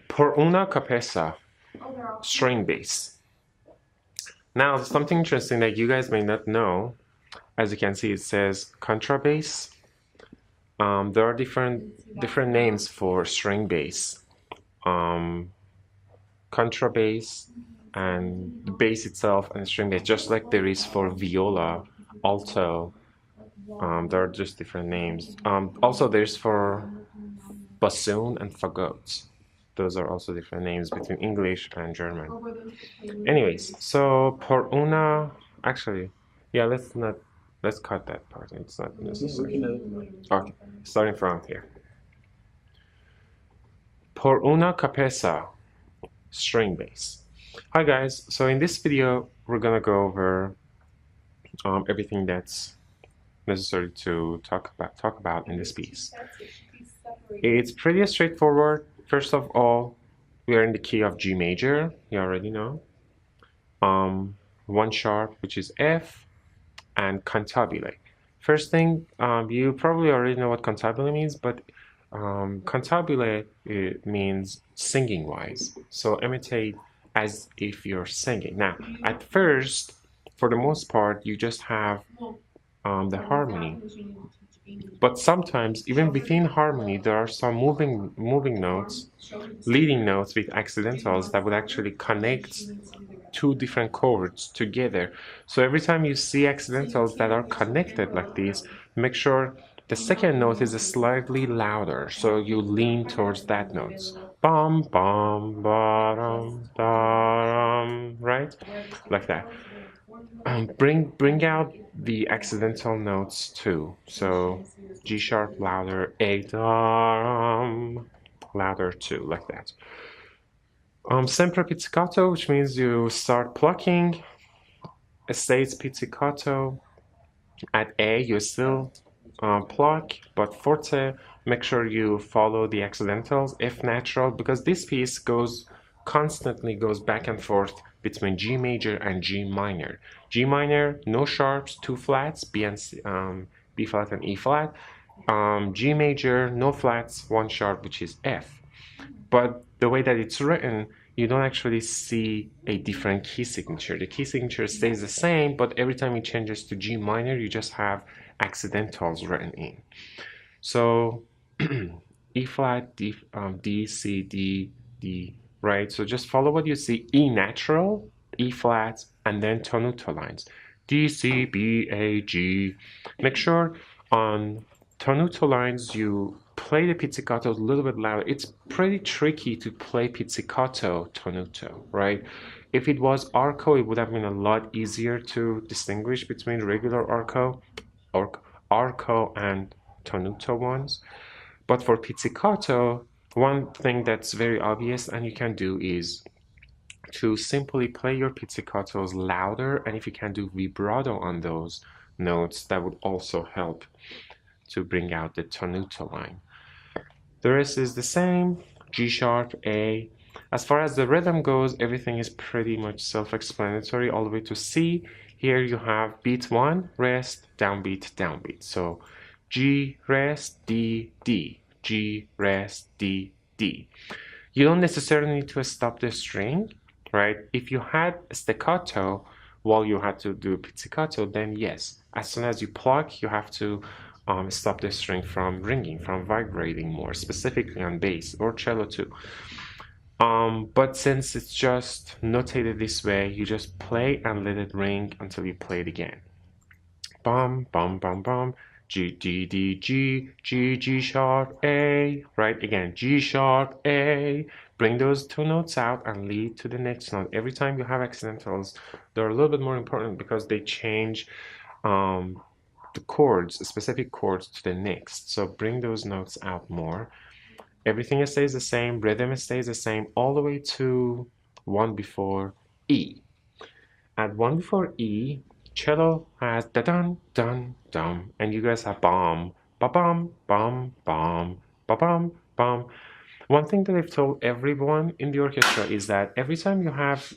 Por una cabeza, string bass. Now, something interesting that you guys may not know, as you can see, it says contrabass. There are different names for string bass. Contrabass and the bass itself and string bass, just like there is for viola, alto. There are just different names. Also, there's for bassoon and fagot. Those are also different names between English and German. Anyways, so por una, actually, yeah, let's cut that part. It's not necessary. Okay, starting from here. Por una cabeza, string bass. Hi guys, so in this video, we're gonna go over everything that's necessary to talk about in this piece. It's pretty straightforward. First of all, we are in the key of G major. You already know. One sharp, which is F, and cantabile. First thing, you probably already know what cantabile means, but cantabile it means singing wise. So imitate as if you're singing. Now, at first, for the most part, you just have the harmony. But sometimes, even within harmony, there are some moving notes, leading notes with accidentals that would actually connect two different chords together. So every time you see accidentals that are connected like this, make sure the second note is slightly louder, so you lean towards that note. Bum bum bottom bottom, right? Like that. Bring out the accidental notes too. So G sharp louder, A louder too, like that. Sempre pizzicato, which means you start plucking. States pizzicato. At A, you still pluck, but forte, make sure you follow the accidentals, F natural, because this piece constantly goes back and forth between G major and G minor. G minor, no sharps, two flats, B flat and E flat. G major, no flats, one sharp, which is F. But the way that it's written, you don't actually see a different key signature. The key signature stays the same, but every time it changes to G minor, you just have accidentals written in. So E flat, D, C, D, D, right? So just follow what you see. E natural, E flat, and then tonuto lines. D, C, B, A, G. Make sure on tonuto lines you play the pizzicato a little bit louder. It's pretty tricky to play pizzicato tonuto, right? If it was arco, it would have been a lot easier to distinguish between regular arco and tonuto ones. But for pizzicato, one thing that's very obvious and you can do is to simply play your pizzicatos louder, and if you can do vibrato on those notes, that would also help to bring out the tonuto line. The rest is the same, G sharp, A. As far as the rhythm goes, everything is pretty much self-explanatory all the way to C. Here you have beat 1, rest, downbeat, downbeat. So G, rest, D, D, G, rest, D, D. You don't necessarily need to stop the string, right? If you had staccato while you had to do pizzicato, then yes. As soon as you pluck, you have to stop the string from ringing, from vibrating more, specifically on bass or cello too. But since it's just notated this way, you just play and let it ring until you play it again. Bum, bum, bum, bum. G, D, D, G, G, G sharp, A. Right, again, G sharp, A. Bring those two notes out and lead to the next note. Every time you have accidentals, they're a little bit more important because they change the chords, specific chords to the next. So bring those notes out more. Everything stays the same, rhythm stays the same, all the way to one before E. At one before E, cello has da dun dun dum, and you guys have bum, ba bum, bum, bum, ba bum, bum. One thing that I've told everyone in the orchestra is that every time you have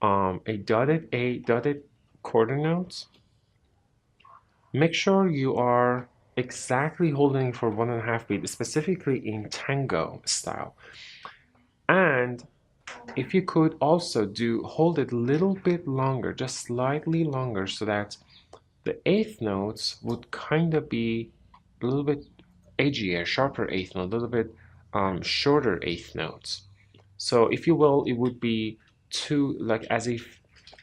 a dotted quarter notes, make sure you are exactly holding for 1.5 beat, specifically in tango style. And if you could also hold it a little bit longer, just slightly longer, so that the eighth notes would kind of be a little bit edgier, sharper eighth note, a little bit shorter eighth notes. So if you will, it would be two, like as if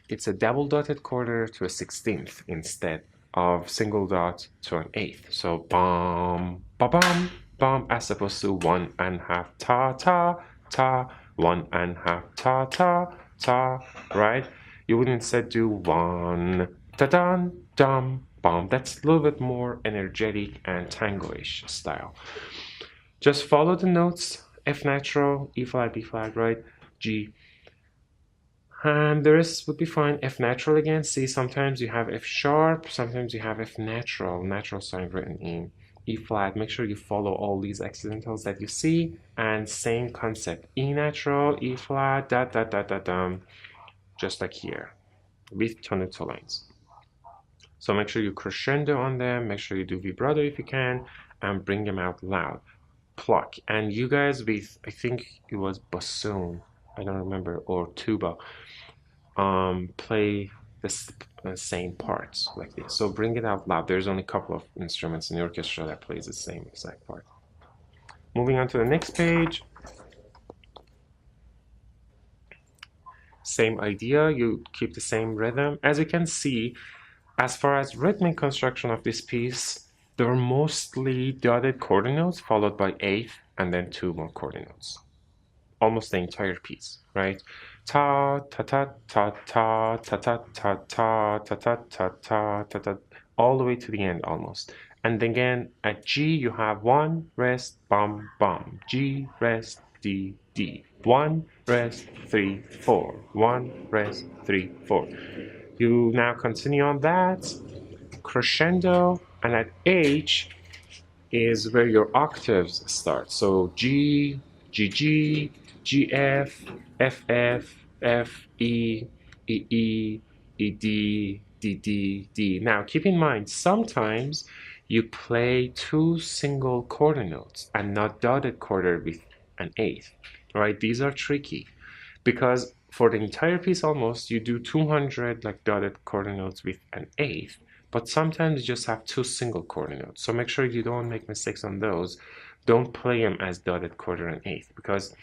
it's a double dotted quarter to a 16th instead of single dot to an eighth. So bum, ba bum, bum, as opposed to 1.5 ta ta ta, 1.5 ta ta ta, right? You would instead do one ta dun dum bum. That's a little bit more energetic and tango-ish style. Just follow the notes: F natural, E flat, B flat, right? G. And the rest would be fine. F natural again. See, sometimes you have F sharp, sometimes you have F natural, natural sign written in E flat. Make sure you follow all these accidentals that you see. And same concept: E natural, E flat, da da da da dum, just like here with tonito lines. So make sure you crescendo on them. Make sure you do vibrato if you can, and bring them out loud. Pluck. And you guys with, I think it was bassoon, I don't remember, or tuba, play the same parts like this. So bring it out loud. There's only a couple of instruments in the orchestra that plays the same exact part. Moving on to the next page. Same idea, you keep the same rhythm. As you can see, as far as rhythmic construction of this piece, there are mostly dotted quarter notes followed by eighth and then two more quarter notes. Almost the entire piece, right? Ta ta ta ta ta ta ta ta ta ta ta ta ta ta ta, all the way to the end almost. And again at G you have one rest bum bum, G rest D D, one rest 3 4, one rest 3 4. You now continue on that crescendo, and at H is where your octaves start. So G, G G, G F, F F, F E, E E, E D, D D, D. Now keep in mind, sometimes you play two single quarter notes and not dotted quarter with an eighth, right? These are tricky because for the entire piece almost you do 200 like dotted quarter notes with an eighth, but sometimes you just have two single quarter notes. So make sure you don't make mistakes on those. Don't play them as dotted quarter and eighth, because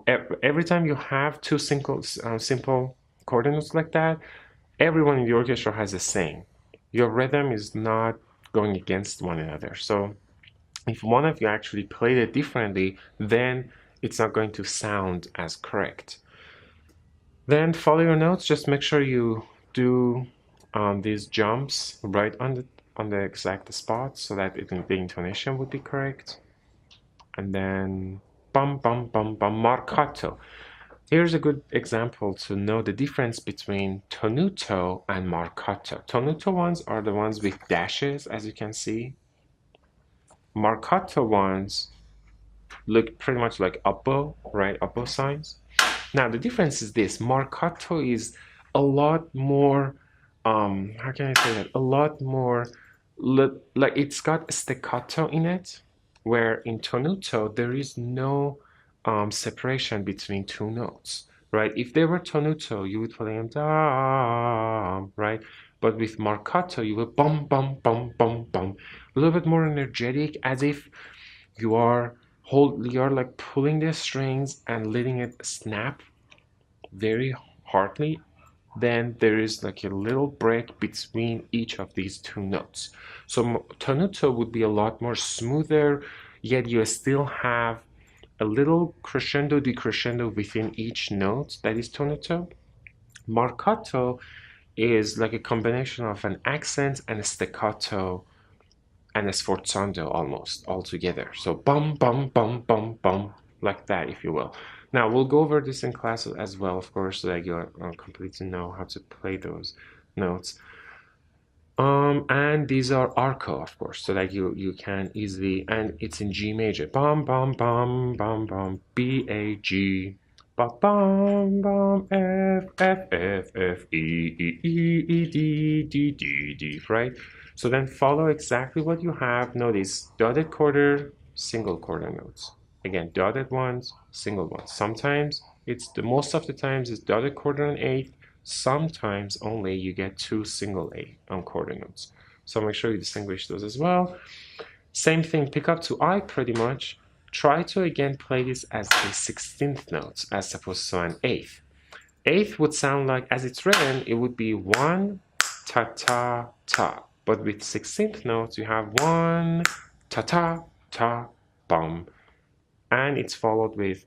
every time you have two simple quarter notes like that, everyone in the orchestra has the same. Your rhythm is not going against one another. So if one of you actually played it differently, then it's not going to sound as correct. Then follow your notes. Just make sure you do these jumps right on the exact spot so that the intonation would be correct. And then bum bum bum bum marcato. Here's a good example to know the difference between tonuto and marcato. Tonuto ones are the ones with dashes, as you can see. Marcato ones look pretty much like oppo, right? Oppo signs. Now the difference is this: marcato is a lot more, how can I say that? A lot more, like it's got staccato in it, where in tonuto there is no separation between two notes, right? If they were tonuto, you would play them dum, right? But with marcato, you will bum bum bum bum bum, a little bit more energetic, as if you're like pulling the strings and letting it snap very hardly. Then there is like a little break between each of these two notes. So tonuto would be a lot more smoother, yet you still have a little crescendo decrescendo within each note that is tonuto. Marcato is like a combination of an accent and a staccato and a sforzando almost all together. So bum bum bum bum bum, like that, if you will. Now we'll go over this in class as well, of course, so that you're complete to know how to play those notes. And these are arco, of course, so that you can easily, and it's in G major. Bum bum bum bum bum, B A G Ba bum bum F F F F E E E E D D D D, right? So then follow exactly what you have. Notice dotted quarter, single quarter notes. Again, dotted ones, single ones. Sometimes it's the most of the times it's dotted quarter and eighth. Sometimes only you get two single eighth on quarter notes. So make sure you distinguish those as well. Same thing, pick up to I pretty much. Try to again play this as a 16th note as opposed to an eighth. Eighth would sound like, as it's written, it would be one, ta ta ta. But with 16th notes, you have one, ta ta ta, bum. And it's followed with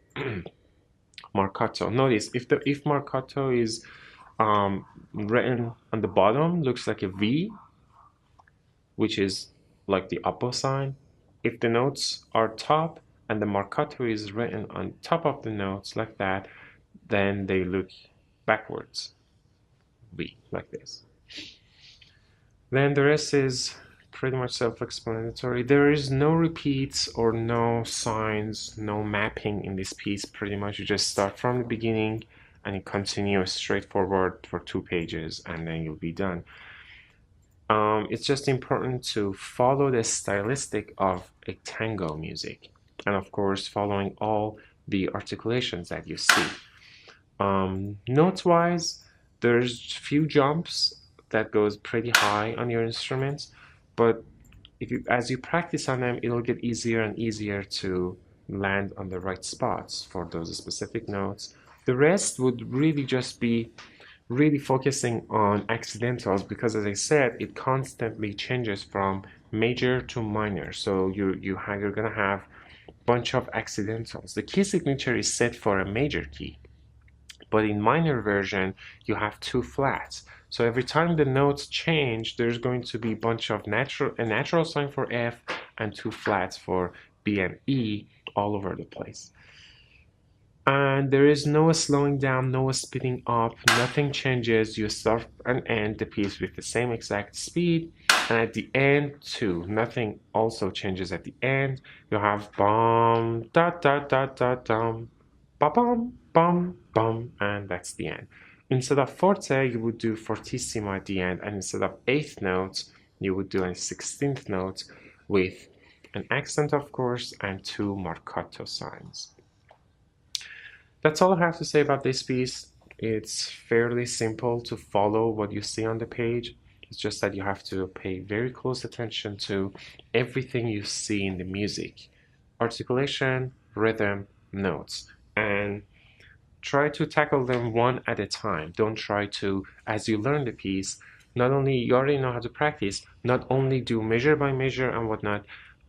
marcato. Notice if marcato is written on the bottom, looks like a V, which is like the upper sign. If the notes are top and the marcato is written on top of the notes like that, then they look backwards, V, like this. Then the rest is pretty much self-explanatory. There is no repeats or no signs, no mapping in this piece. Pretty much you just start from the beginning and you continue straightforward for 2 pages and then you'll be done. It's just important to follow the stylistic of a tango music, and of course following all the articulations that you see. Notes-wise, there's few jumps that goes pretty high on your instruments, but as you practice on them, it'll get easier and easier to land on the right spots for those specific notes. The rest would really just be really focusing on accidentals because, as I said, it constantly changes from major to minor. So you're gonna have a bunch of accidentals. The key signature is set for a major key, but in minor version you have two flats. So every time the notes change, there's going to be a bunch of a natural sign for F and two flats for B and E all over the place. And there is no slowing down, no speeding up, nothing changes. You start and end the piece with the same exact speed, and at the end too, nothing also changes at the end. You have bum da da da da dum, ba bum bum bum, and that's the end. Instead of forte, you would do fortissimo at the end, and instead of eighth notes, you would do a 16th note with an accent, of course, and two marcato signs. That's all I have to say about this piece. It's fairly simple to follow what you see on the page. It's just that you have to pay very close attention to everything you see in the music. Articulation, rhythm, notes. And try to tackle them one at a time. Don't try to, as you learn the piece, not only you already know how to practice, not only do measure by measure and whatnot,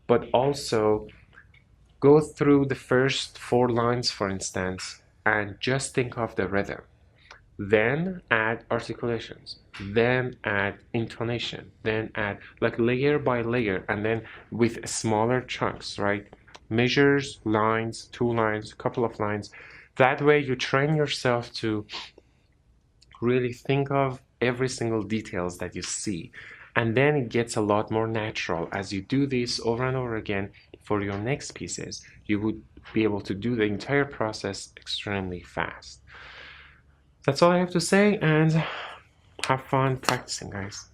but also go through the first 4 lines, for instance, and just think of the rhythm. Then add articulations, then add intonation, then add like layer by layer, and then with smaller chunks, right? Measures, lines, 2 lines, couple of lines. That way you train yourself to really think of every single details that you see. And then it gets a lot more natural. As you do this over and over again for your next pieces, you would be able to do the entire process extremely fast. That's all I have to say, and have fun practicing, guys.